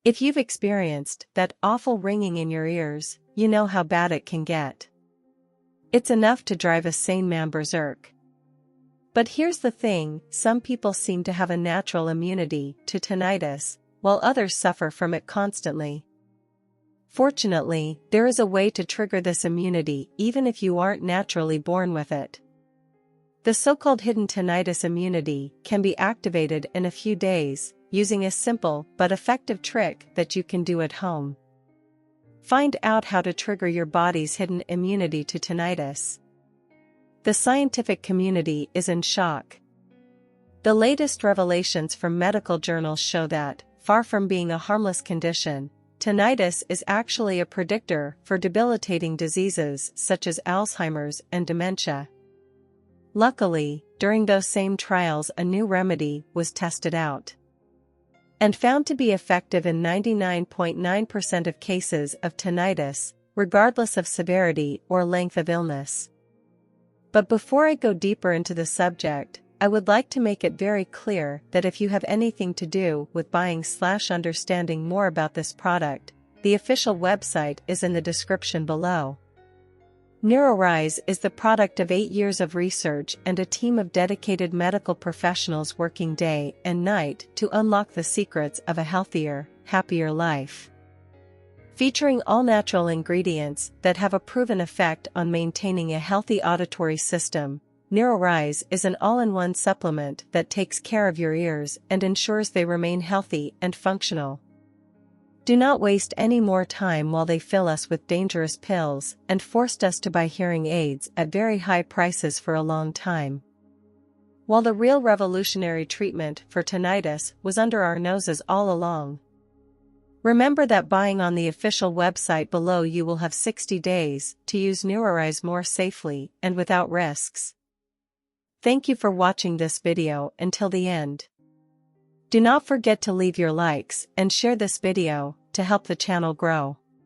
If you've experienced that awful ringing in your ears, you know how bad it can get. It's enough to drive a sane man berserk. But here's the thing, some people seem to have a natural immunity to tinnitus, while others suffer from it constantly. Fortunately, there is a way to trigger this immunity even if you aren't naturally born with it. The so-called hidden tinnitus immunity can be activated in a few days, using a simple but effective trick that you can do at home. Find out how to trigger your body's hidden immunity to tinnitus. The scientific community is in shock. The latest revelations from medical journals show that, far from being a harmless condition, tinnitus is actually a predictor for debilitating diseases such as Alzheimer's and dementia. Luckily, during those same trials a new remedy was tested out and found to be effective in 99.9% of cases of tinnitus, regardless of severity or length of illness. But before I go deeper into the subject, I would like to make it very clear that if you have anything to do with buying/understanding more about this product, the official website is in the description below. Neurorise is the product of 8 years of research and a team of dedicated medical professionals working day and night to unlock the secrets of a healthier, happier life. Featuring all-natural ingredients that have a proven effect on maintaining a healthy auditory system, Neurorise is an all-in-one supplement that takes care of your ears and ensures they remain healthy and functional. Do not waste any more time while they fill us with dangerous pills and forced us to buy hearing aids at very high prices for a long time. While the real revolutionary treatment for tinnitus was under our noses all along. Remember that buying on the official website below you will have 60 days to use Neurorise more safely and without risks. Thank you for watching this video until the end. Do not forget to leave your likes and share this video to help the channel grow.